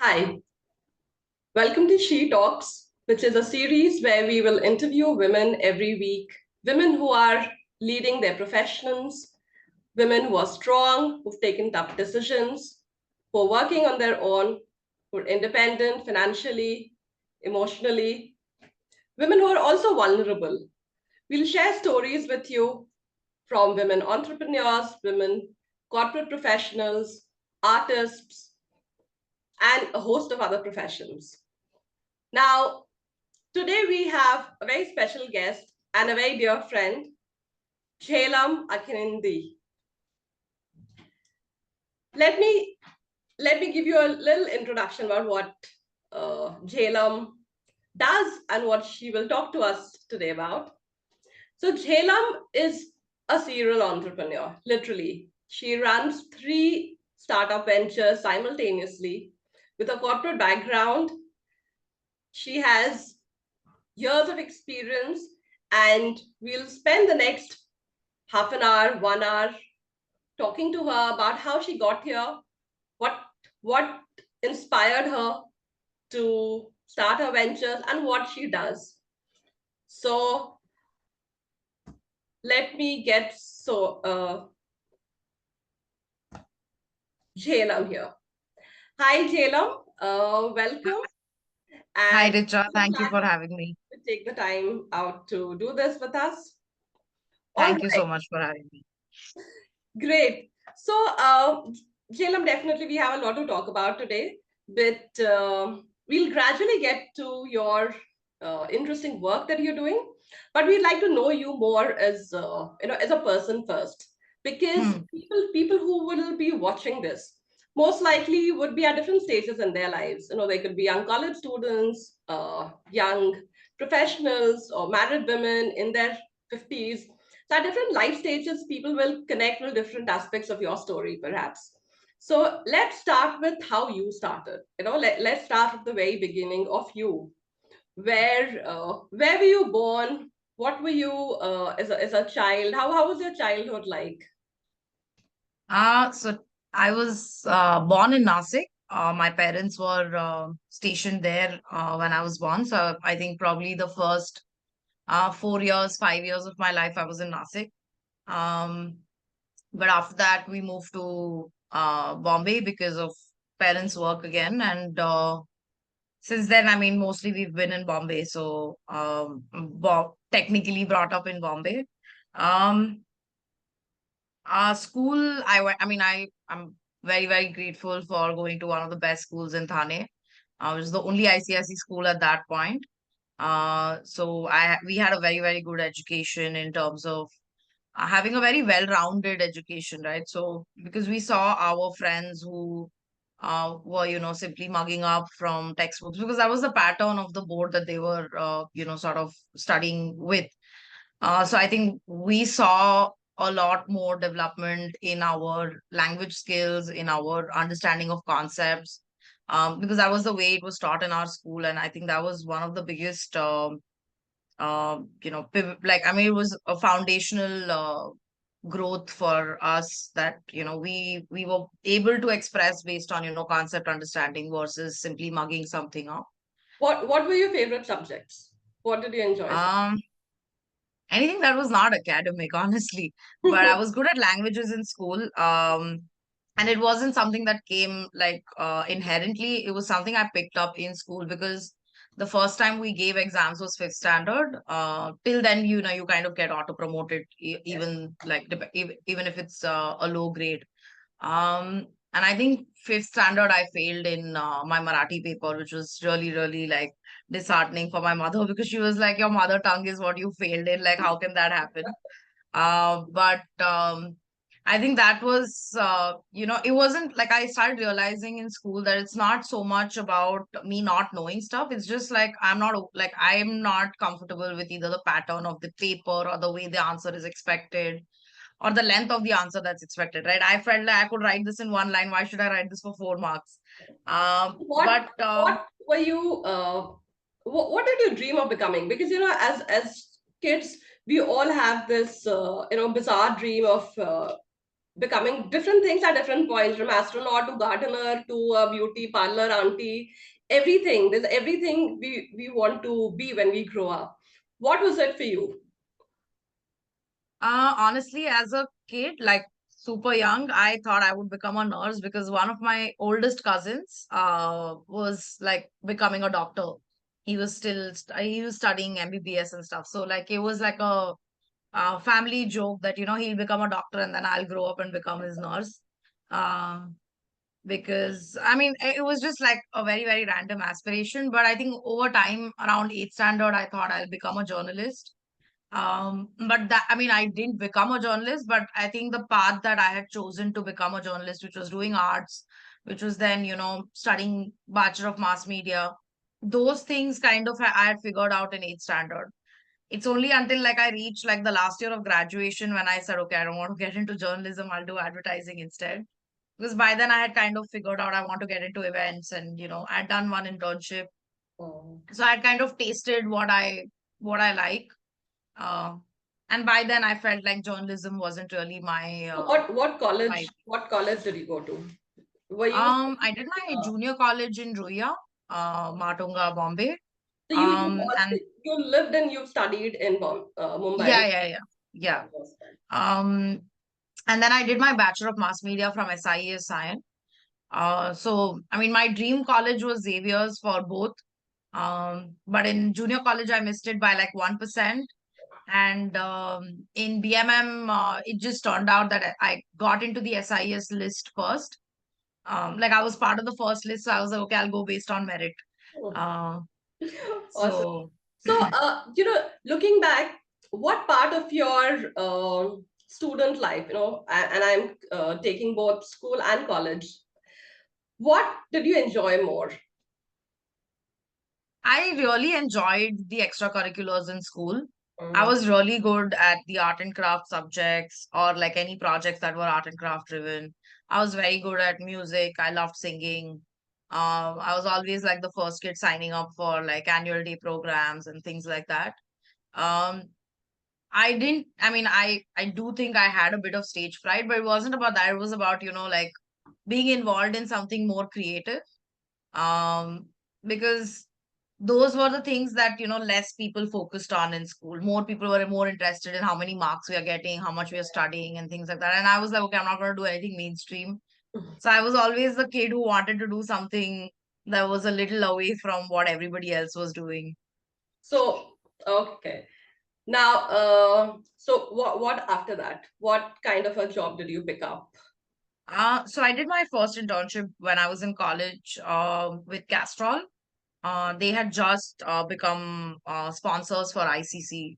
Hi, welcome to She Talks, which is a series where we will interview women every week, women who are leading their professions, women who are strong, who've taken tough decisions, who are working on their own, who are independent financially, emotionally, women who are also vulnerable. We'll share stories with you from women entrepreneurs, women corporate professionals, artists, and a host of other professions. Now, today we have a very special guest and a very dear friend, Jhelum Anikhindi. Let me give you a little introduction about what Jhelum does and what she will talk to us today about. So Jhelum is a serial entrepreneur, literally. She runs 3 startup ventures simultaneously with a corporate background. She has years of experience, and we'll spend the next half an hour, 1 hour talking to her about how she got here, what inspired her to start her ventures, and what she does. So let me get Jhelum here. Hi, Jhelum. Welcome. Hi, And Richa. so Thank you glad for having me. to take the time out to do this with us. All Thank you right. so much for having me. Great. So, Jhelum, definitely we have a lot to talk about today, but we'll gradually get to your interesting work that you're doing. But we'd like to know you more as as a person first, because Hmm. people who will be watching this most likely would be at different stages in their lives. They could be young college students, young professionals, or married women in their 50s. So at different life stages, people will connect with different aspects of your story, perhaps. So let's start with how you started. Let's start at the very beginning of you. Where were you born? What were you as a child? How was your childhood like? So I was born in Nasik. My parents were stationed there when I was born. So I think probably the first 4 years, 5 years of my life, I was in Nasik. Um, but after that, we moved to Bombay because of parents' work again. And since then, I mean, mostly we've been in Bombay. So technically brought up in Bombay. Um, School, I mean, I'm very, very grateful for going to one of the best schools in Thane. It was the only ICSE school at that point. So we had a very, very good education in terms of having a very well-rounded education, right? So because we saw our friends who were, simply mugging up from textbooks because that was the pattern of the board that they were, sort of studying with. So I think we saw a lot more development in our language skills, in our understanding of concepts, because that was the way it was taught in our school, and I think that was one of the biggest, like I mean, it was a foundational growth for us that we were able to express based on concept understanding versus simply mugging something up. What were your favorite subjects? What did you enjoy so? Um, Anything that was not academic, honestly. But I was good at languages in school. And it wasn't something that came like inherently. It was something I picked up in school because the first time we gave exams was fifth standard. Till then, you kind of get auto promoted, Yes. even like even if it's a low grade. And I think fifth standard, I failed in my Marathi paper, which was really, really like disheartening for my mother because she was like, "Your mother tongue is what you failed in. Like, how can that happen?" But I think that was, it wasn't like I started realizing in school that it's not so much about me not knowing stuff. It's just like I'm not comfortable with either the pattern of the paper or the way the answer is expected or the length of the answer that's expected, right? I felt like I could write this in one line. Why should I write this for 4 marks? What But what were you what did you dream of becoming? Because as kids, we all have this bizarre dream of becoming different things at different points, from astronaut to gardener to a beauty parlor auntie. Everything, there's everything we want to be when we grow up. What was it for you? Honestly, as a kid, like super young, I thought I would become a nurse because one of my oldest cousins was like becoming a doctor. He was studying MBBS and stuff. So like it was like a family joke that he'll become a doctor and then I'll grow up and become his nurse. Um, because I mean it was just like a very very random aspiration. But I think over time, around eighth standard, I thought I'll become a journalist. But that, I mean, I didn't become a journalist, but I think the path that I had chosen to become a journalist, which was doing arts, which was then, studying Bachelor of Mass Media, those things kind of I had figured out in eighth standard. It's only until like I reached like the last year of graduation when I said, okay, I don't want to get into journalism, I'll do advertising instead. Because by then I had kind of figured out I want to get into events and, I'd done one internship. Oh. So I kind of tasted what I like. uh, and by then, I felt like journalism wasn't really my What vibe. college did you go to? Were you I did my uh, junior college in Ruia, Matunga, Bombay. so you And you lived and you studied in Mumbai? yeah, yeah, yeah, yeah. Understand. Um, and then I did my Bachelor of Mass Media from SIES Science. So I mean, my dream college was Xavier's for both. But in junior college, I missed it by like 1%. And in BMM, it just turned out that I got into the SIS list first. Like I was part of the first list, so I was like, okay, I'll go based on merit. Oh, Uh, awesome. so So, looking back, what part of your student life, and I'm taking both school and college, what did you enjoy more? I really enjoyed the extracurriculars in school. I Mhm. was really good at the art and craft subjects or like any projects that were art and craft driven. I was very good at music. I loved singing. I was always like the first kid signing up for like annual day programs and things like that. Um, I didn't, I mean, I do think I had a bit of stage fright, but it wasn't about that. It was about, like being involved in something more creative. Um, because those were the things that, less people focused on in school. More people were more interested in how many marks we are getting, how much we are studying, and things like that. And I was like, okay, I'm not going to do anything mainstream. So I was always the kid who wanted to do something that was a little away from what everybody else was doing. So, okay. Now, so what after that? What kind of a job did you pick up? So I did my first internship when I was in college with Castrol. They had just become sponsors for ICC.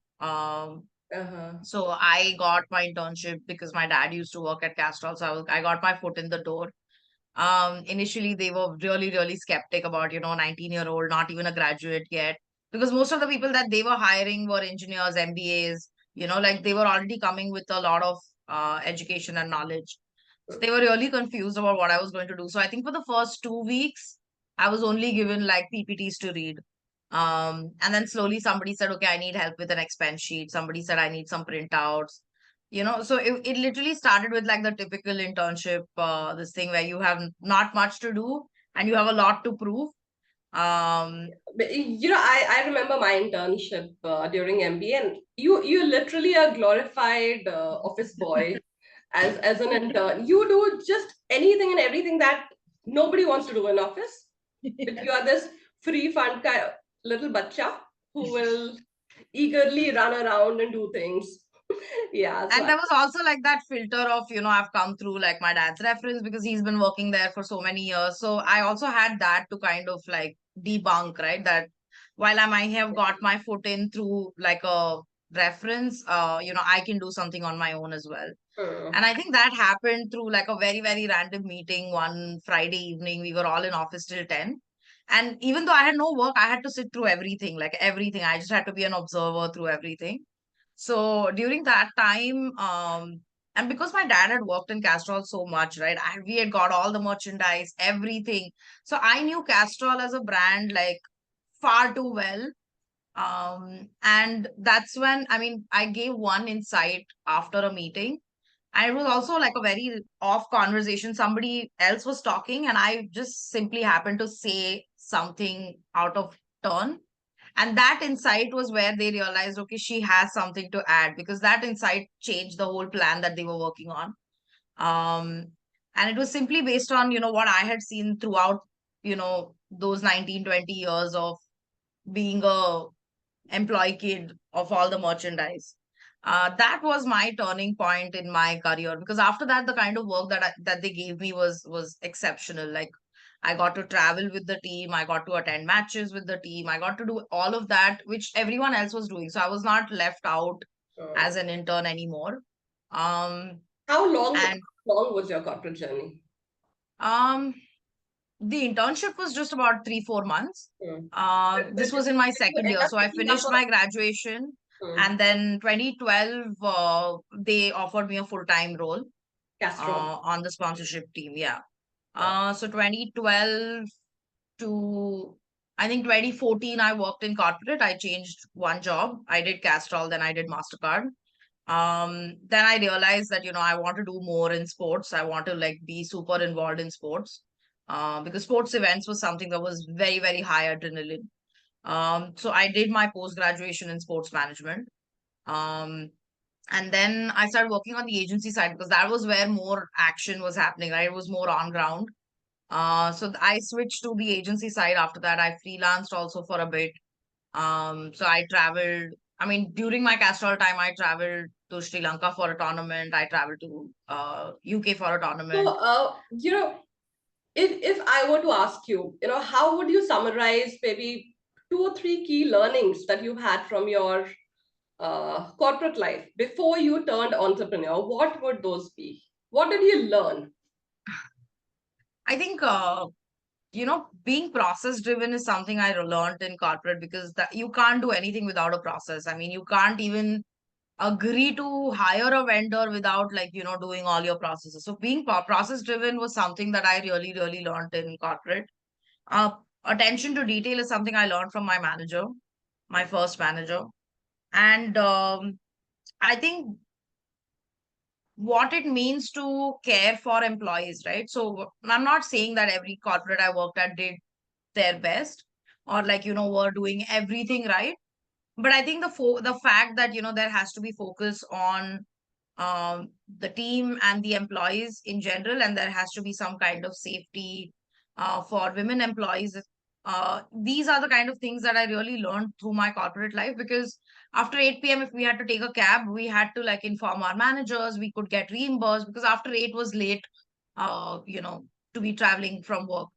Uh-huh. So I got my internship because my dad used to work at Castrol. So I got my foot in the door. Initially, they were really, really skeptic about, 19-year-old, not even a graduate yet. Because most of the people that they were hiring were engineers, MBAs, like they were already coming with a lot of education and knowledge. So they were really confused about what I was going to do. So I think for the first 2 weeks, I was only given like PPTs to read. And then slowly somebody said, okay, I need help with an expense sheet. Somebody said, I need some printouts. So it literally started with like the typical internship, this thing where you have not much to do and you have a lot to prove. Um, But, I remember my internship during MBA, and you literally a glorified office boy as an intern. You do just anything and everything that nobody wants to do in office, but you are this free fund kind little bacha who will eagerly run around and do things. Yeah, so And there was also like that filter of, I've come through like my dad's reference because he's been working there for so many years. So I also had that to kind of like debunk, right? That while I might have got my foot in through like a reference, I can do something on my own as well. uh, And I think that happened through like a very, very random meeting one Friday evening. We were all in office till 10. And even though I had no work, I had to sit through everything, like everything. I just had to be an observer through everything. So during that time, and because my dad had worked in Castrol so much, right? We had got all the merchandise, everything. So I knew Castrol as a brand like far too well. And that's when, I mean, I gave one insight after a meeting. And it was also like a very off conversation. Somebody else was talking, and I just simply happened to say something out of turn. And that insight was where they realized, okay, she has something to add, because that insight changed the whole plan that they were working on. Um, and it was simply based on, what I had seen throughout, those 19, 20 years of being a employee kid of all the merchandise. That was my turning point in my career, because after that, the kind of work that they gave me was exceptional. Like, I got to travel with the team, I got to attend matches with the team, I got to do all of that which everyone else was doing. So I was not left out as Uh, an intern anymore. Um, how long and long was your corporate journey? um, the internship was just about 3, 4 months. Hmm. This Did was in my you second end year. up So I picking up finished my graduation, a and then 2012, they offered me a full-time role Castro? on the sponsorship team. Yeah. Wow. So 2012 to, I think, 2014, I worked in corporate. I changed one job. I did Castrol, then I did MasterCard. Then I realized that, I want to do more in sports. I want to like be super involved in sports, because sports events was something that was very, very high adrenaline. So I did my post graduation in sports management. Um, and then I started working on the agency side, because that was where more action was happening, right? It was more on ground. So I switched to the agency side after that. I freelanced also for a bit. So I traveled. I mean, during my Castrol time, I traveled to Sri Lanka for a tournament. I traveled to UK for a So, tournament. if I were to ask you, how would you summarize maybe 2 or 3 key learnings that you've had from your corporate life before you turned entrepreneur? What would those be? What did you learn? I think being process driven is something I learned in corporate, because that you can't do anything without a process. I mean, you can't even agree to hire a vendor without, like, doing all your processes. So being process driven was something that I really, really learned in corporate. Uh, Attention to detail is something I learned from my manager, my first manager. And I think what it means to care for employees, right? So I'm not saying that every corporate I worked at did their best, or like, were doing everything right. But I think the fact that, there has to be focus on the team and the employees in general, and there has to be some kind of safety for women employees. These are the kind of things that I really learned through my corporate life, because after 8 p.m., if we had to take a cab, we had to like inform our managers, we could get reimbursed, because after 8 was late, to be traveling from work.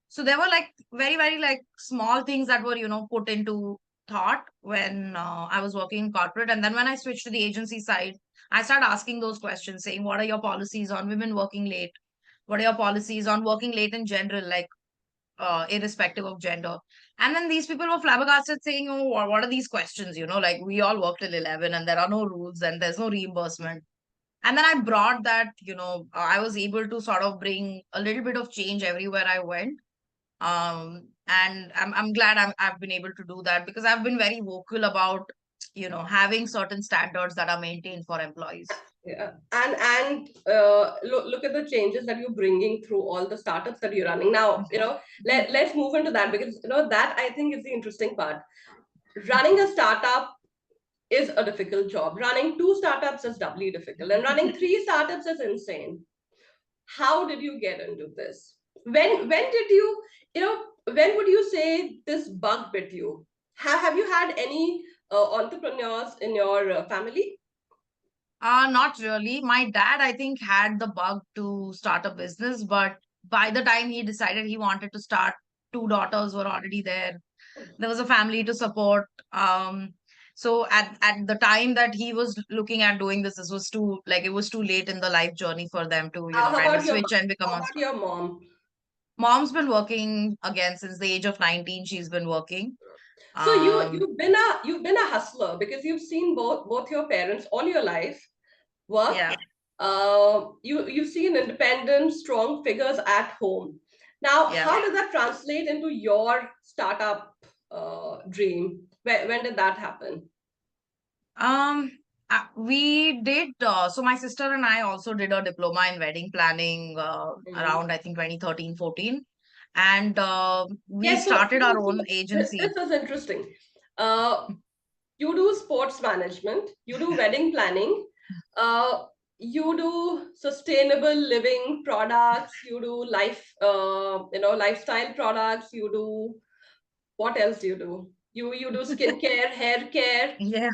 So there were like very, very like small things that were, put into thought when I was working in corporate. And then when I switched to the agency side, I started asking those questions, saying, what are your policies on women working late? What are your policies on working late in general, like irrespective of gender? And then these people were flabbergasted, saying, oh, what are these questions? Like, we all work till 11 and there are no rules and there's no reimbursement. And then I brought that, I was able to sort of bring a little bit of change everywhere I went. And I'm glad I've been able to do that, because I've been very vocal about, having certain standards that are maintained for employees. Yeah. And look at the changes that you're bringing through all the startups that you're running now. Let's move into that, because that I think is the interesting part. Running a startup is a difficult job. Running 2 startups is doubly difficult, and running 3 startups is insane. How did you get into this? When did when would you say this bug bit you? Have you had any entrepreneurs in your family? Not really. My dad, I think, had the bug to start a business, but by the time he decided he wanted to start, 2 daughters were already there. There was a family to support. So at the time that he was looking at doing this, this was too, like, it was too late in the life journey for them to, How kind of about your switch mom? and become How a. about your mom? Mom's been working again since the age of 19. She's been working. So you Um, you've been a hustler, because you've seen both your parents all your life work. yeah, You've seen independent, strong figures at home. Now, yeah. how does that translate into your startup dream? When did that happen? Um, We did. So my sister and I also did a diploma in wedding planning Mhm. around, I think, 2013, 14. And we Yes, so, started our own this agency. is interesting. Uh, you do sports management, you do wedding planning, uh, you do sustainable living products, you do lifestyle products, you do what else do you do? You do skincare, hair care. Yeah.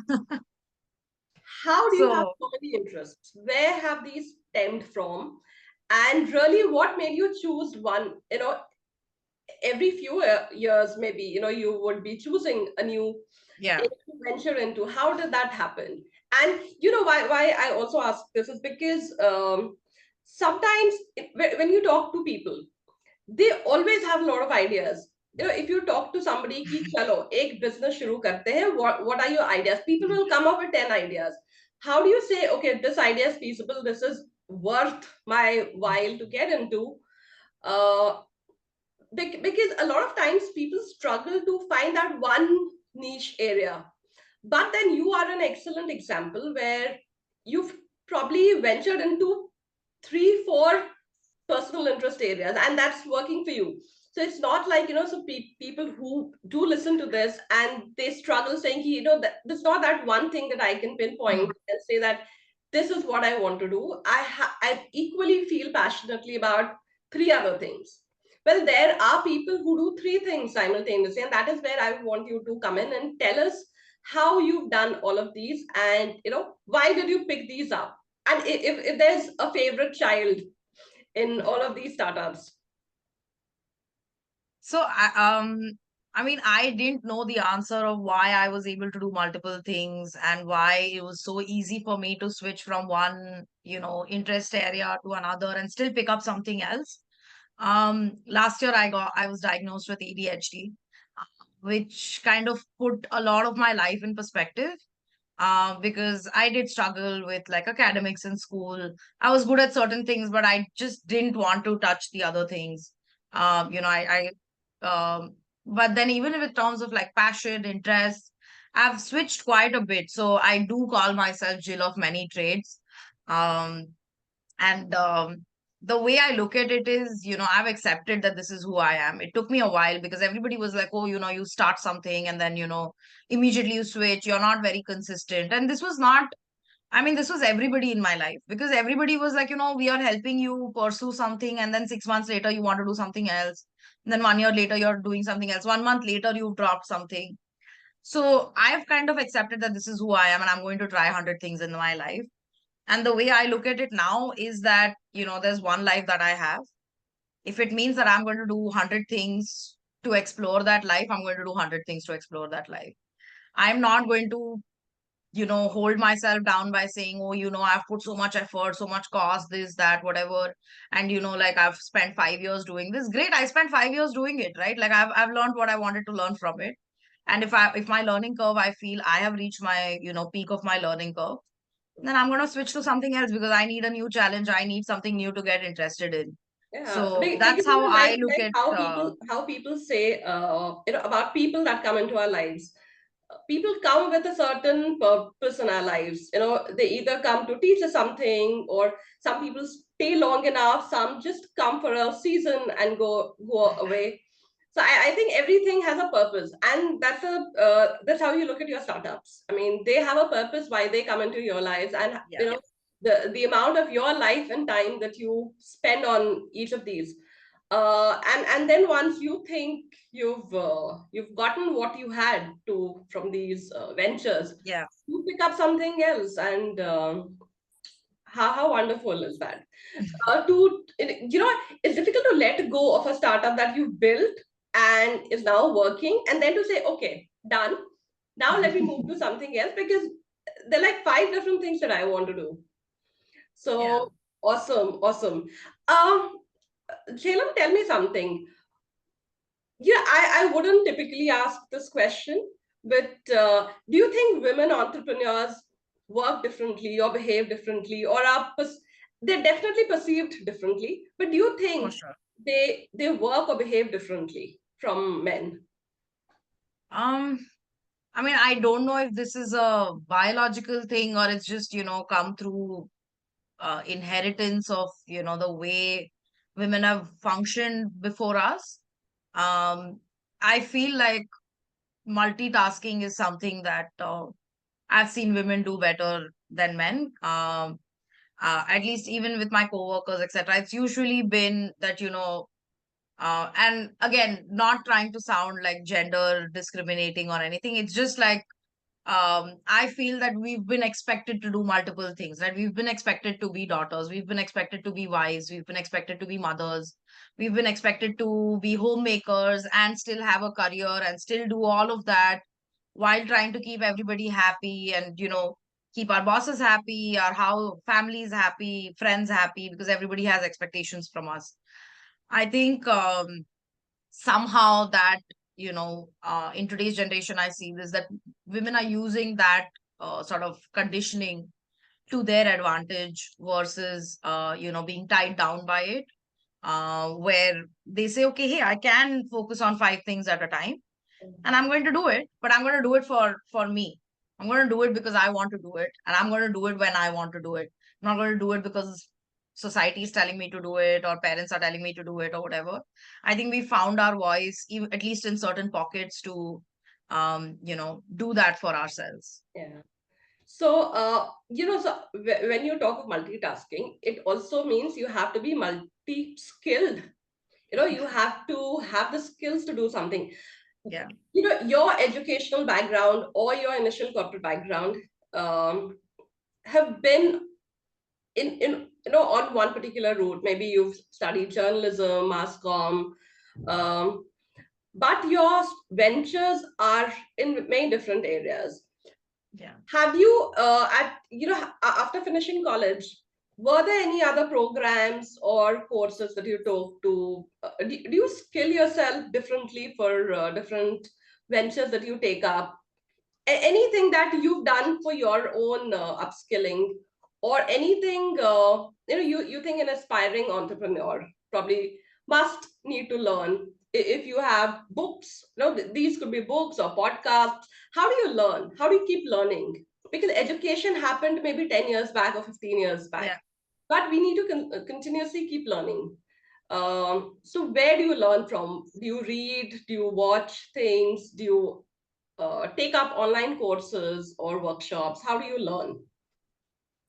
How do you have So, so many interests? Where have these stemmed from? And really, what made you choose one? Every few years, maybe, you would be choosing a new yeah. area to venture into. How did that happen? And you know why I also ask this is because sometimes when you talk to people, they always have a lot of ideas. If you talk to somebody ki chalo ek business shuru karte hain, what are your ideas? People Mm. will come up with 10 ideas. How do you say, okay, this idea is feasible, this is worth my while to get into? uh, because a lot of times people struggle to find that one niche area. But then you are an excellent example where you've probably ventured into three, four personal interest areas, and that's working for you. So it's not like, so people who do listen to this and they struggle saying, that there's not that one thing that I can pinpoint Mm. and say that this is what I want to do. I equally feel passionately about three other things. Well, there are people who do three things simultaneously, and that is where I want you to come in and tell us how you've done all of these, and why did you pick these up, and if there's a favorite child in all of these startups. So I mean, I didn't know the answer of why I was able to do multiple things and why it was so easy for me to switch from one, interest area to another and still pick up something else. Last year I was diagnosed with ADHD, which kind of put a lot of my life in perspective. Because I did struggle with like academics in school. I was good at certain things, but I just didn't want to touch the other things. But then even with terms of like passion, interest, I've switched quite a bit. So I do call myself Jill of many trades. Um, and the way I look at it is, I've accepted that this is who I am. It took me a while because everybody was like, oh, you start something and then, immediately you switch. You're not very consistent. And this was not, I mean, this was everybody in my life because everybody was like, we are helping you pursue something. And then 6 months later, you want to do something else. And then 1 year later, you're doing something else. 1 month later, you've dropped something. So I've kind of accepted that this is who I am and I'm going to try 100 things in my life. And the way I look at it now is that, there's one life that I have. If it means that I'm going to do 100 things to explore that life, I'm going to do 100 things to explore that life. I'm not going to, hold myself down by saying, oh, I've put so much effort, so much cost, this, that, whatever. And, like I've spent 5 years doing this. Great. I spent 5 years doing it, right? Like I've learned what I wanted to learn from it. And if my learning curve, I feel I have reached my, peak of my learning curve, then I'm going to switch to something else because I need a new challenge. I need something new to get interested in. Yeah, So because that's how I like look like at. how people say about people that come into our lives. People come with a certain purpose in our lives. They either come to teach us something, or some people stay long enough. Some just come for a season and go away. So I think everything has a purpose, and that's how you look at your startups. I mean, they have a purpose why they come into your lives, and Yeah. the amount of your life and time that you spend on each of these. And then once you think you've gotten what you had to from these ventures, Yeah. you pick up something else, and how wonderful is that? It's difficult to let go of a startup that you've built and is now working, and then to say, okay, done. Now let me move to something else, because there are like five different things that I want to do. Yeah. So awesome, awesome. Um, Jhelum, tell me something. Yeah, I wouldn't typically ask this question, but do you think women entrepreneurs work differently or behave differently, or they're definitely perceived differently, but do you For think sure. they work or behave differently from men? Um, I mean, I don't know if this is a biological thing or it's just, come through inheritance of, the way women have functioned before us. Um, I feel like multitasking is something that I've seen women do better than men. At least even with my coworkers, etc. It's usually been that, and again, not trying to sound like gender discriminating or anything. It's just like I feel that we've been expected to do multiple things, right? We've been expected to be daughters, we've been expected to be wives, we've been expected to be mothers, we've been expected to be homemakers and still have a career and still do all of that while trying to keep everybody happy and, keep our bosses happy, our how families happy, friends happy, because everybody has expectations from us. I think somehow that in today's generation I see this, that women are using that sort of conditioning to their advantage versus being tied down by it, where they say, okay, hey, I can focus on five things at a time and I'm going to do it, but I'm going to do it for me. I'm going to do it because I want to do it, and I'm going to do it when I want to do it. I'm not going to do it because society is telling me to do it or parents are telling me to do it or whatever. I think we found our voice, even at least in certain pockets, to do that for ourselves. Yeah. So, when you talk of multitasking, it also means you have to be multi-skilled. You have to have the skills to do something. Yeah. Your educational background or your initial corporate background um, have been on one particular route. Maybe you've studied journalism, mass comm, um, but your ventures are in many different areas. Yeah. Have you after finishing college, were there any other programs or courses that you took to do you skill yourself differently for different ventures that you take up? Anything that you've done for your own upskilling, or anything you think an aspiring entrepreneur probably must need to learn? If you have books, these could be books or podcasts. How do you learn? How do you keep learning? Because education happened maybe 10 years back or 15 years back, Yeah. but we need to continuously keep learning. So where do you learn from? Do you read? Do you watch things? Do you take up online courses or workshops? How do you learn?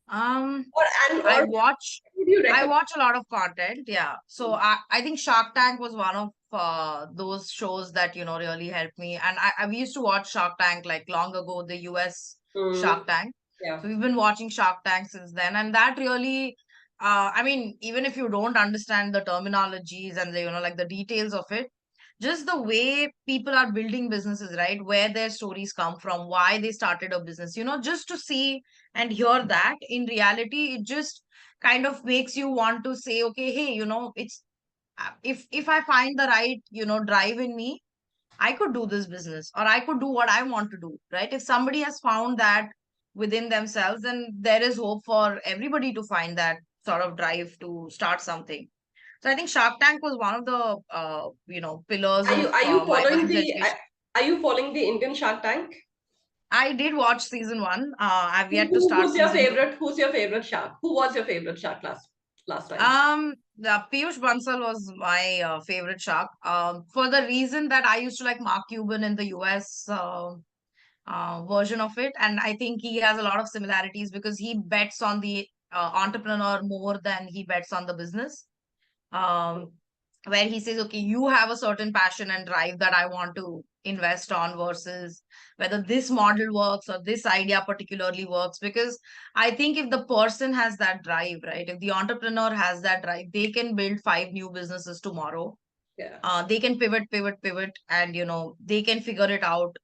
um Or and I or watch would you I recommend? watch a lot of content. Yeah. So I think Shark Tank was one of those shows that, really helped me. And we used to watch Shark Tank like long ago, the US Mm, Shark Tank. yeah, So we've been watching Shark Tank since then. And that really, I mean, even if you don't understand the terminologies and the, like the details of it, just the way people are building businesses, right? Where their stories come from, why they started a business, just to see and hear that in reality, it just kind of makes you want to say, okay, hey, it's if I find the right, drive in me, I could do this business or I could do what I want to do, right? If somebody has found that within themselves, then there is hope for everybody to find that sort of drive to start something. So I think Shark Tank was one of the pillars are you of are you my following business the education. are you following the Indian Shark Tank? I did watch season one. I've yet to start Who's your season two. favorite? Who's your favorite shark? Who was your favorite shark last time? The Piyush Bansal was my favorite shark. For the reason that I used to like Mark Cuban in the US version of it, and I think he has a lot of similarities because he bets on the entrepreneur more than he bets on the business. Um, where he says, okay, you have a certain passion and drive that I want to invest on versus whether this model works or this idea particularly works. Because I think if the person has that drive, right, if the entrepreneur has that drive, they can build five new businesses tomorrow. Yeah. They can pivot, and, they can figure it out,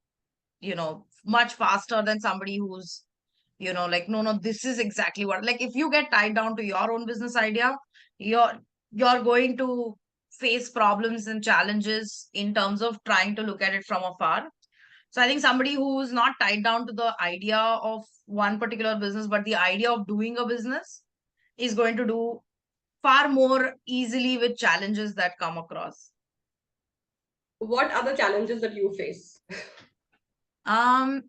much faster than somebody who's, like, no, this is exactly what, like, if you get tied down to your own business idea, you're you're going to face problems and challenges in terms of trying to look at it from afar. So I think somebody who's not tied down to the idea of one particular business, but the idea of doing a business, is going to do far more easily with challenges that come across. What are the challenges that you face? Um,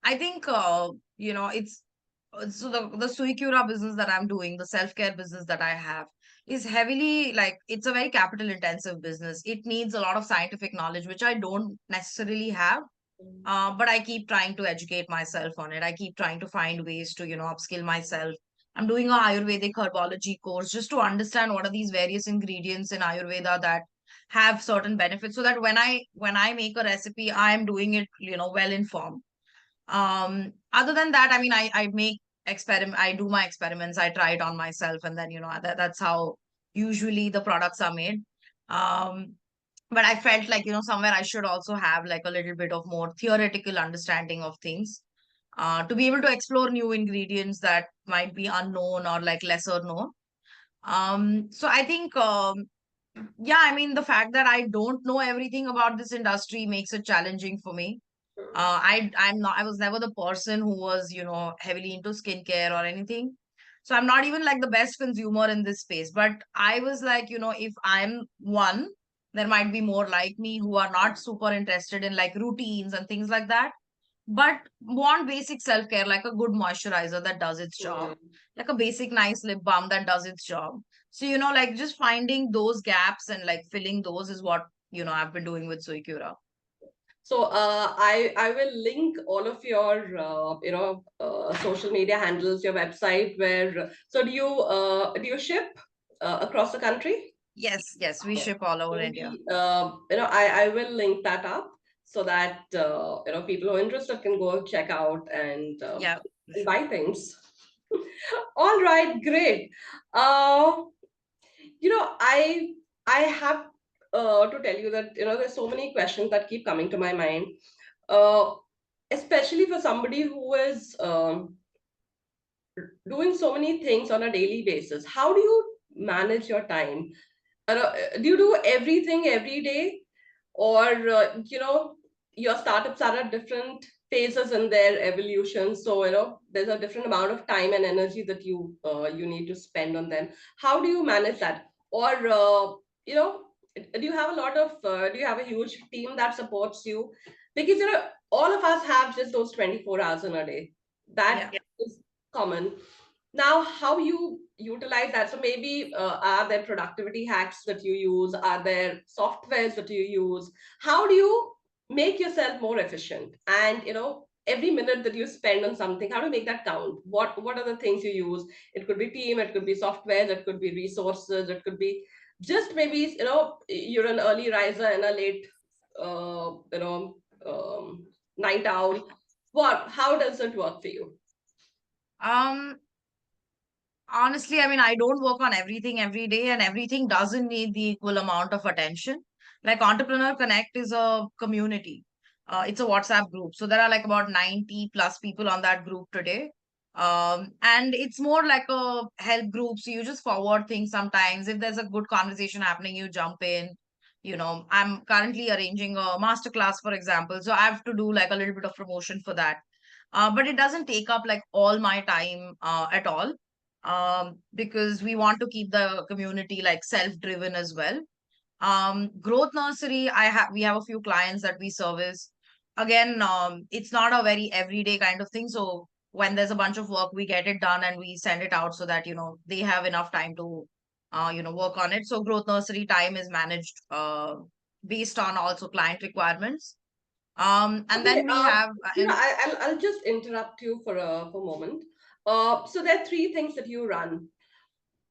I think it's so the Sui-Cura business that I'm doing, the self-care business that I have, is heavily like it's a very capital intensive business. It needs a lot of scientific knowledge, which I don't necessarily have. But I keep trying to educate myself on it. I keep trying to find ways to, upskill myself. I'm doing a Ayurvedic herbology course just to understand what are these various ingredients in Ayurveda that have certain benefits, so that when I make a recipe, I'm doing it, well informed. Other than that, I mean, I make experiment, I do my experiments, I try it on myself, and then that's how usually the products are made. um but I felt like, somewhere I should also have like a little bit of more theoretical understanding of things, to be able to explore new ingredients that might be unknown or like lesser known. So I think, yeah, I mean, the fact that I don't know everything about this industry makes it challenging for me. I was never the person who was, heavily into skincare or anything. So I'm not even like the best consumer in this space. But I was like, if I'm one, there might be more like me who are not super interested in like routines and things like that, but want basic self-care, like a good moisturizer that does its job, Hmm. like a basic nice lip balm that does its job. So, like just finding those gaps and like filling those is what, I've been doing with Suicura. So I will link all of your social media handles, your website. Where so do you ship across the country? Yes, yes, we ship all over So India. I will link that up so that people who are interested can go check out Yeah, and sure. buy things. All right, great. Uh, I have to tell you that there's so many questions that keep coming to my mind, uh, especially for somebody who is doing so many things on a daily basis. How do you manage your time? Do you do everything every day, or your startups are at different phases in their evolution, so there's a different amount of time and energy that you need to spend on them. How do you manage that? Or you know do you have a huge team that supports you? Because all of us have just those 24 hours in a day. That Yeah. is common. Now, how you utilize that? So maybe are there productivity hacks that you use? Are there softwares that you use? How do you make yourself more efficient? And every minute that you spend on something, how to make that count? What are the things you use? It could be team, it could be software, it could be resources, it could be just maybe you're an early riser and a late uh, you know night owl. How does it work for you? Um, Honestly, I mean, I don't work on everything every day, and everything doesn't need the equal amount of attention. Like Entrepreneur Connect is a community. It's a WhatsApp group. So there are like about 90 plus people on that group today. And it's more like a help group. So you just forward things sometimes. If there's a good conversation happening, you jump in. I'm currently arranging a masterclass, for example. So I have to do like a little bit of promotion for that. But it doesn't take up like all my time at all, because we want to keep the community like self-driven as well. Growth Nursery, we have a few clients that we service. Again, it's not a very everyday kind of thing. So when there's a bunch of work, we get it done and we send it out so that they have enough time to work on it. So Growth Nursery time is managed based on also client requirements. And Okay, then we have I'll just interrupt you for a moment. So there are three things that you run.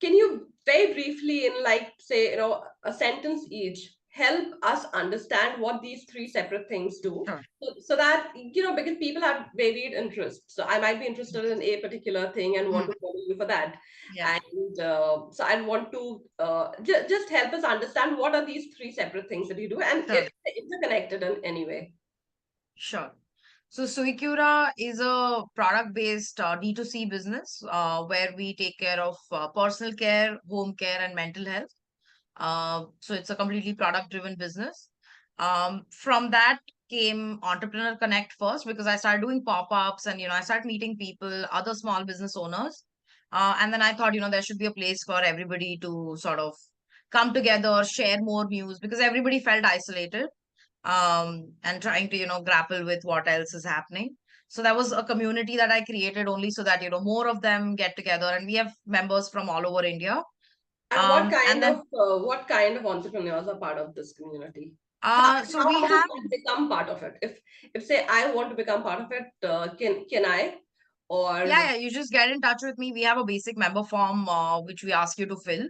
Can you very briefly, in like say, a sentence each, help us understand what these three separate things do, Sure. so that because people have varied interests. So I might be interested in a particular thing and want Mm, to follow you for that, yeah, and so I want to just help us understand what are these three separate things that you do, and sure. if they're interconnected in any way. Sure. So Sui-Cura is a product-based D2C business, where we take care of personal care, home care, and mental health. So it's a completely product-driven business. From that came Entrepreneur Connect first, because I started doing pop-ups and I started meeting people, other small business owners. And then I thought, there should be a place for everybody to sort of come together, share more news, because everybody felt isolated. and trying to, grapple with what else is happening. So that was a community that I created only so that, more of them get together, and we have members from all over India. And And then, what kind of entrepreneurs are part of this community? so How we does have, one become part of it? If say I want to become part of it, can I? yeah, Or yeah, you just get in touch with me. We have a basic member form, which we ask you to fill,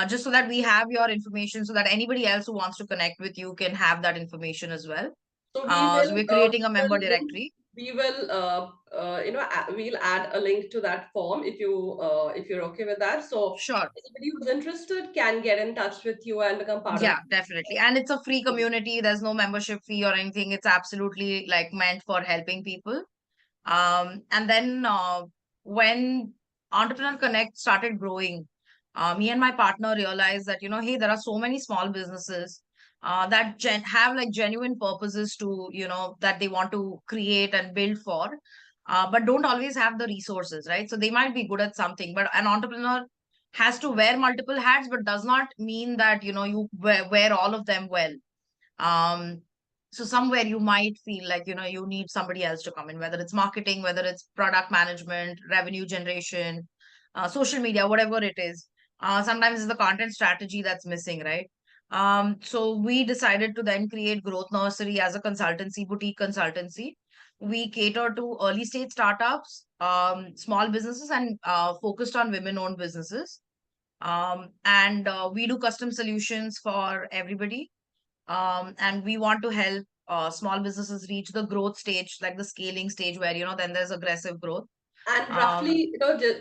just so that we have your information, so that anybody else who wants to connect with you can have that information as well. so So we're creating a member directory. we will we'll add a link to that form if you're okay with that. So Sure. anybody who's interested can get in touch with you and become part of Yeah, definitely. And it's a free it. community. There's no membership fee or anything. It's absolutely like meant for helping people. And then when Entrepreneur Connect started growing, me and my partner realized that, hey, there are so many small businesses that have like genuine purposes to, that they want to create and build for, but don't always have the resources, right? So they might be good at something, but an entrepreneur has to wear multiple hats, but does not mean that, you wear all of them well. um so somewhere you might feel like, you need somebody else to come in, whether it's marketing, whether it's product management, revenue generation, social media, whatever it is. Sometimes it's the content strategy that's missing, right? So we decided to then create Growth Nursery as a consultancy, boutique consultancy. We cater to early stage startups, small businesses, and focused on women owned businesses. And we do custom solutions for everybody. And we want to help small businesses reach the growth stage, like the scaling stage, where, then there's aggressive growth. And um roughly,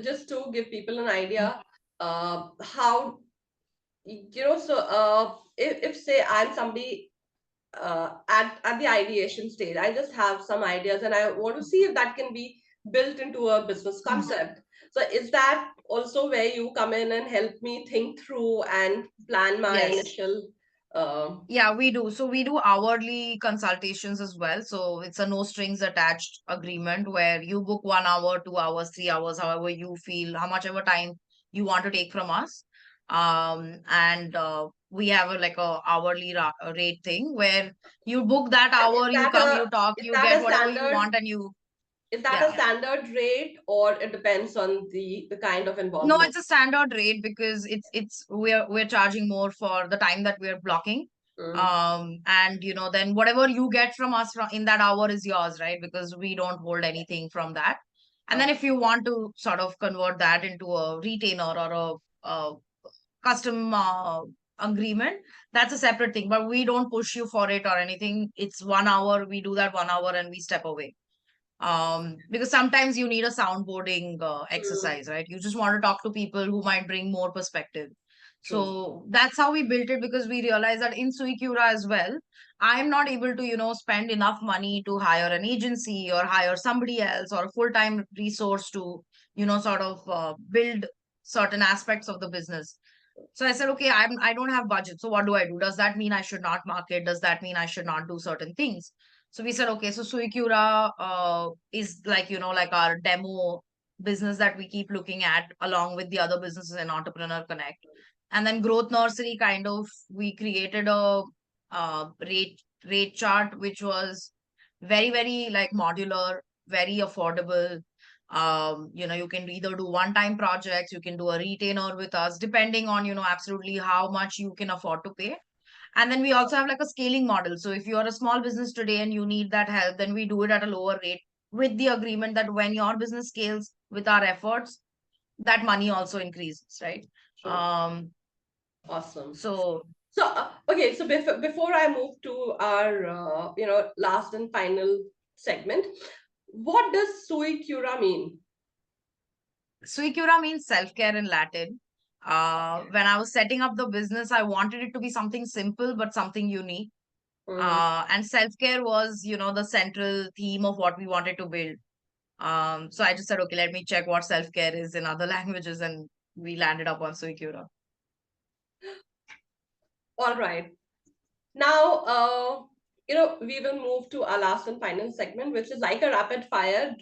just to give people an idea, how if say I'm somebody at the ideation stage, I just have some ideas and I want to see if that can be built into a business concept. So is that also where you come in and help me think through and plan my yes. initial uh, Yeah, we do. So we do hourly consultations as well. So it's a no strings attached agreement where you book 1 hour, 2 hours, 3 hours, however you feel, how much ever time you want to take from us. And we have like a hourly rate thing where you book that and hour, you come, you talk, is you that get a whatever you standard want, and you, is that a yeah. standard rate, or it depends on the kind of No, involvement? it's a standard rate because we're charging more for the time that we're blocking. Mm, And then whatever you get from us in that hour is yours, right? Because we don't hold anything from that. And then okay, if you want to sort of convert that into a retainer or a custom agreement, that's a separate thing. But we don't push you for it or anything. It's 1 hour, we do that 1 hour and we step away. Because sometimes you need a soundboarding mm, exercise, right? You just want to talk to people who might bring more perspective. true. So that's how we built it, because we realized that in Sui-Cura as well, I'm not able to, spend enough money to hire an agency or hire somebody else or a full-time resource to, sort of build certain aspects of the business. So I said, okay, I don't have budget. So what do I do? Does that mean I should not market? Does that mean I should not do certain things? So we said, okay, so Sui-Cura is like, like our demo business that we keep looking at along with the other businesses in Entrepreneur Connect. And then Growth Nursery, kind of, we created a rate chart, which was very, very like modular, very affordable. You can either do one-time projects, you can do a retainer with us, depending on, absolutely how much you can afford to pay. And then we also have like a scaling model. So if you're a small business today and you need that help, then we do it at a lower rate with the agreement that when your business scales with our efforts, that money also increases, right? True. Um, Awesome. so So, okay, so before I move to our, last and final segment, what does sui cura mean? Sui-Cura means self-care in Latin. When I was setting up the business, I wanted it to be something simple but something unique. Mm, And self-care was, the central theme of what we wanted to build. So I just said, okay, let me check what self-care is in other languages, and we landed up on Sui-Cura. all right. Now, we will move to our last and final segment, which is like a rapid fire.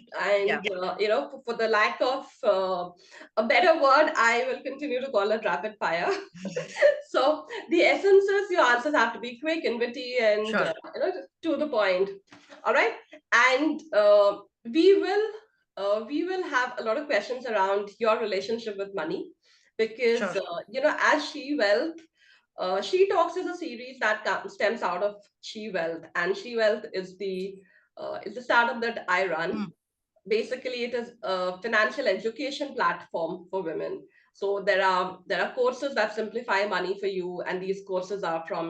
Yeah, And, for the lack of a better word, I will continue to call it rapid fire. So the essence is your answers have to be quick and witty and, sure, to the point. All right. And we will have a lot of questions around your relationship with money because, sure. as shewealth, She Talks is a series that stems out of shewealth, and shewealth is the startup that I run. Hmm, Basically, it is a financial education platform for women. So there are courses that simplify money for you, and these courses are from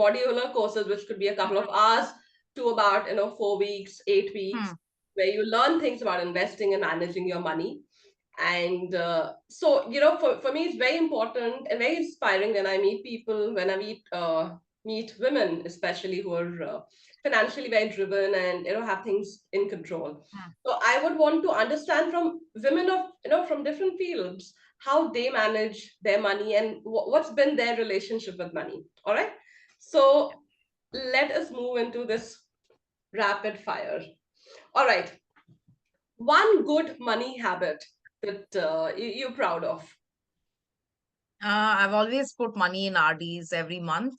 modular courses, which could be a couple of hours to about 4 weeks, 8 weeks, hmm, where you learn things about investing and managing your money. And so for me it's very important and very inspiring when I meet people, when I meet women especially who are financially very driven and have things in control. hmm. So I would want to understand from women of from different fields how they manage their money and what's been their relationship with money. All right, so let us move into this rapid fire. All right, one good money habit that you're proud of. I've always put money in RDs every month.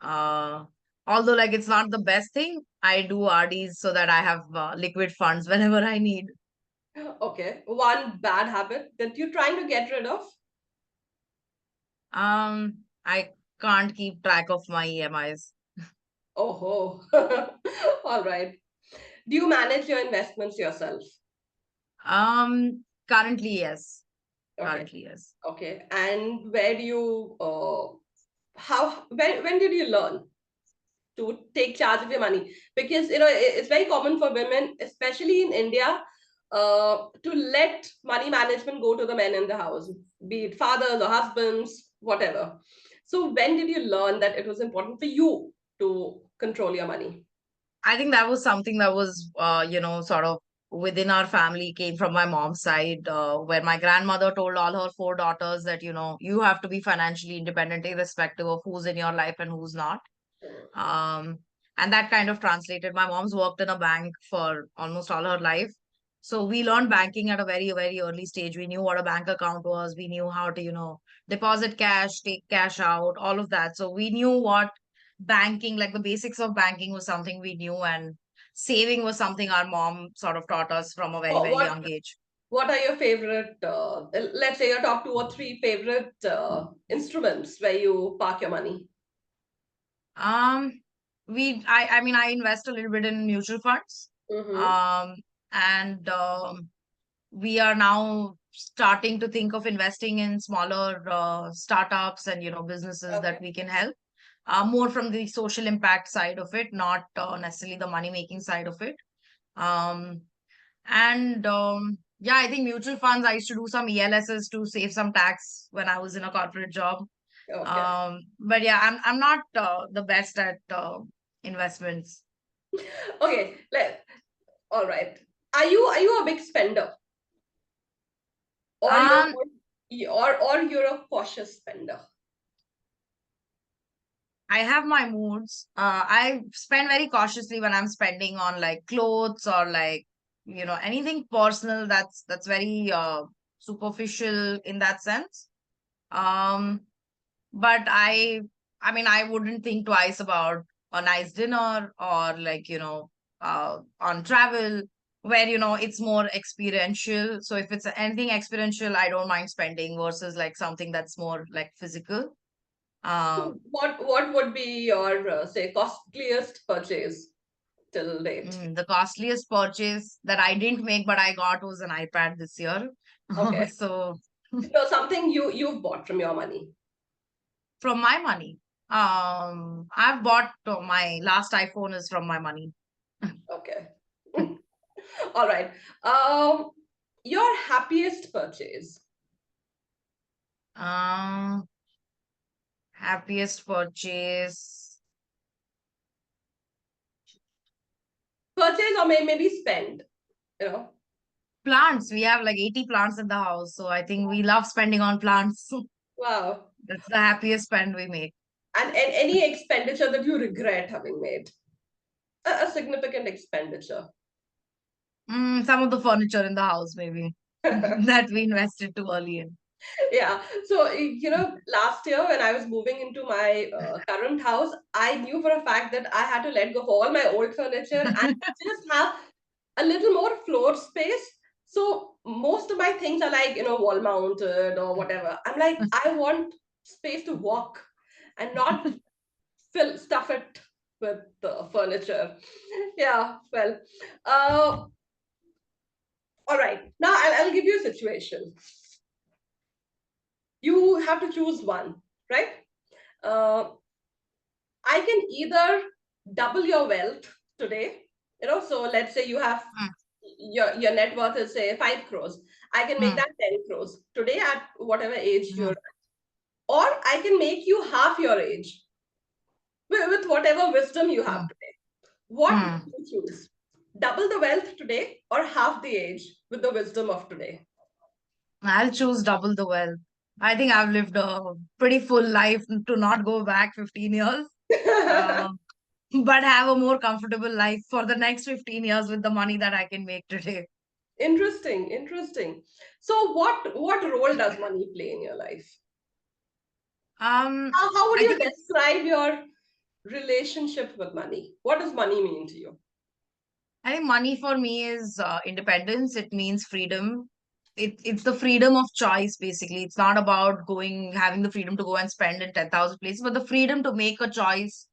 Uh, Although like it's not the best thing, I do RDs so that I have liquid funds whenever I need. Okay, one bad habit that you're trying to get rid of. I can't keep track of my EMIs. Oh, all right. Do you manage your investments yourself? Currently, yes. Okay, Currently, yes. okay. And where do you, how, when did you learn to take charge of your money? Because, it's very common for women, especially in India, to let money management go to the men in the house, be it fathers or husbands, whatever. So when did you learn that it was important for you to control your money? I think that was something that was, sort of within our family, came from my mom's side, where my grandmother told all her four daughters that, you have to be financially independent, irrespective of who's in your life and who's not. Um, and that kind of translated. My mom's worked in a bank for almost all her life. So we learned banking at a very, very early stage. We knew what a bank account was. We knew how to, deposit cash, take cash out, all of that. So we knew what banking, like the basics of banking was something we knew, and saving was something our mom sort of taught us from a very, What very what young age. what are your favorite? Let's say your top two or three favorite instruments where you park your money. Um, I mean, I invest a little bit in mutual funds. Mm-hmm. Um, and we are now starting to think of investing in smaller startups and businesses that Okay. we can help, more from the social impact side of it, not necessarily the money making side of it. um, and Yeah, I think mutual funds, I used to do some ELSs to save some tax when I was in a corporate job. Okay. But yeah, I'm not the best at investments. Okay. All right. Are you a big spender, or um you're a cautious spender? I have my moods. I spend very cautiously when I'm spending on like clothes or like anything personal that's very superficial in that sense. Um, but I mean, I wouldn't think twice about a nice dinner or like on travel where it's more experiential. So if it's anything experiential, I don't mind spending versus like something that's more like physical. So Um, what would be your say costliest purchase till date? The costliest purchase that I didn't make but I got was an iPad this year. Okay. So So something you've bought from your money. from my money, I've bought my last iPhone is from my money. Okay. All right. Your happiest purchase. Um, Happiest purchase. Purchase or maybe spend, you know. Plants. We have like 80 plants in the house. So I think we love spending on plants. Wow. That's the happiest spend we make. And any expenditure that you regret having made, a significant expenditure. Some of the furniture in the house, maybe, that we invested too early in. Yeah. So, last year when I was moving into my current house, I knew for a fact that I had to let go of all my old furniture and just have a little more floor space. So most of my things are like, wall mounted or whatever. I'm like, I want space to walk and not stuff it with the furniture. Yeah, well, uh, all right. Now I'll give you a situation. You have to choose one, right? Uh, I can either double your wealth today, so let's say you have Mm, your net worth is say 5 crores. I can make mm, that 10 crores today at whatever age you're mm, at. Or I can make you half your age with whatever wisdom you have mm, today. What will mm. you choose? Double the wealth today or half the age with the wisdom of today? I'll choose double the wealth. I think I've lived a pretty full life to not go back 15 years, uh, but have a more comfortable life for the next 15 years with the money that I can make today. Interesting, interesting. So what role does money play in your life? Um, How would I you think it's describe your relationship with money? What does money mean to you? I think money for me is independence. It means freedom. It's the freedom of choice, basically. It's not about having the freedom to go and spend in 10,000 places, but the freedom to make a choice,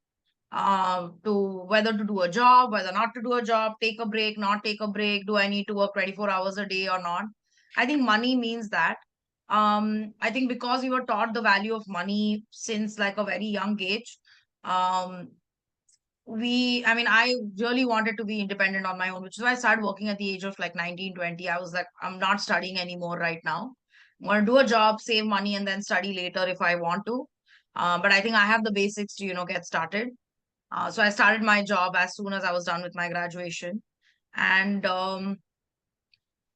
to whether to do a job, whether not to do a job, take a break, not take a break. Do I need to work 24 hours a day or not? I think money means that. I think because we were taught the value of money since like a very young age, um, I mean, I really wanted to be independent on my own, which is why I started working at the age of like 19, 20. I was like, I'm not studying anymore right now. I'm going to do a job, save money, and then study later if I want to. But I think I have the basics to, get started. So I started my job as soon as I was done with my graduation. And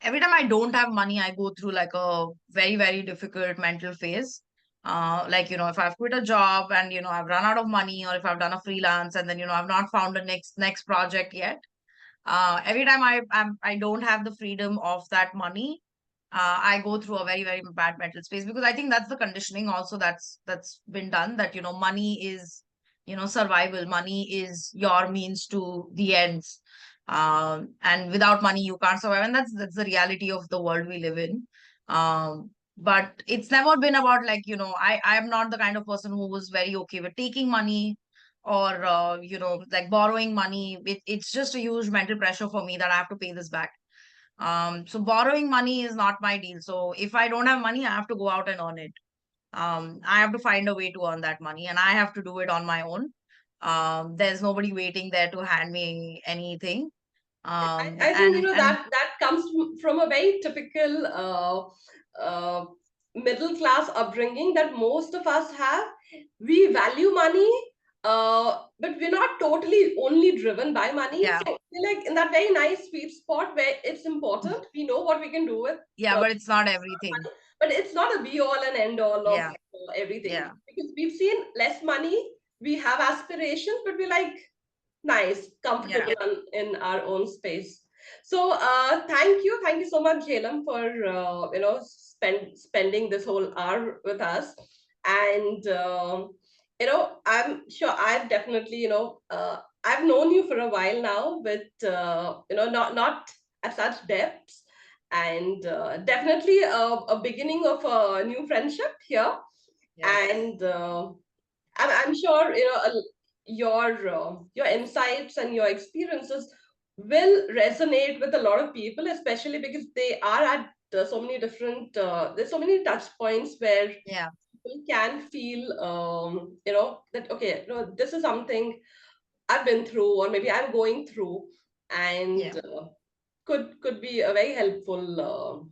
every time I don't have money, I go through like a very, very difficult mental phase. Like, if I've quit a job and, I've run out of money, or if I've done a freelance and then, I've not found a next project yet. Every time I don't have the freedom of that money, I go through a very, very bad mental space, because I think that's the conditioning also that's been done, that, money is, survival. Money is your means to the ends. And without money, you can't survive. And that's the reality of the world we live in. But it's never been about like, I am not the kind of person who was very okay with taking money, or like borrowing money. It's just a huge mental pressure for me that I have to pay this back. So borrowing money is not my deal. So if I don't have money, I have to go out and earn it. I have to find a way to earn that money, and I have to do it on my own. There's nobody waiting there to hand me anything. I think And that comes from a very typical middle class upbringing that most of us have. We value money, but we're not totally only driven by money. yeah, So we're like in that very nice sweet spot where it's important. We know what we can do with yeah, the but it's not everything. but it's not a be all and end all of Yeah, everything, yeah, because we've seen less money, we have aspirations, but we're like nice, yeah, comfortable in our own space. So thank you so much, Jhelum, for spending this whole hour with us. And I'm sure I've definitely I've known you for a while now, but not at such depths, and definitely a beginning of a new friendship here. yes, And I'm sure your insights and your experiences will resonate with a lot of people, especially because they are at so many different there's so many touch points where yeah, people can feel that okay, this is something I've been through, or maybe I'm going through, yeah, and could be a very helpful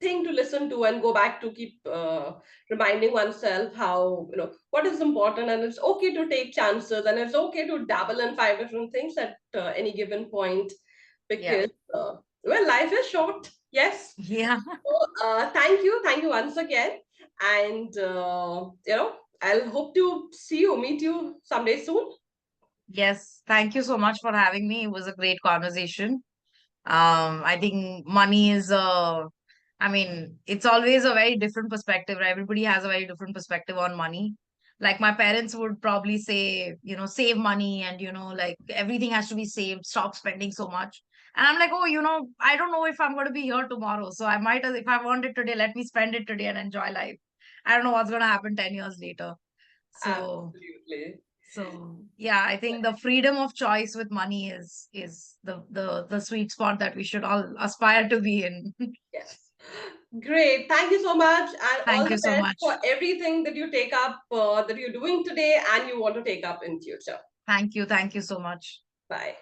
thing to listen to and go back to, keep reminding oneself how what is important, and it's okay to take chances, and it's okay to dabble in five different things at any given point, yeah, because well, life is short. Yes. yeah. So thank you once again, and I'll hope to meet you someday soon. Yes, thank you so much for having me. It was a great conversation. I think money is I mean, it's always a very different perspective, right? Everybody has a very different perspective on money. Like my parents would probably say, save money and, like everything has to be saved, stop spending so much. And I'm like, oh, I don't know if I'm going to be here tomorrow. So I might, as if I want it today, let me spend it today and enjoy life. I don't know what's going to happen 10 years later. So Absolutely. yeah, I think the freedom of choice with money is the sweet spot that we should all aspire to be in. Yes. Great. Thank you so much. And Thank all you the so best for much. everything that you take up, that you're doing today and you want to take up in future. Thank you. Thank you so much. Bye.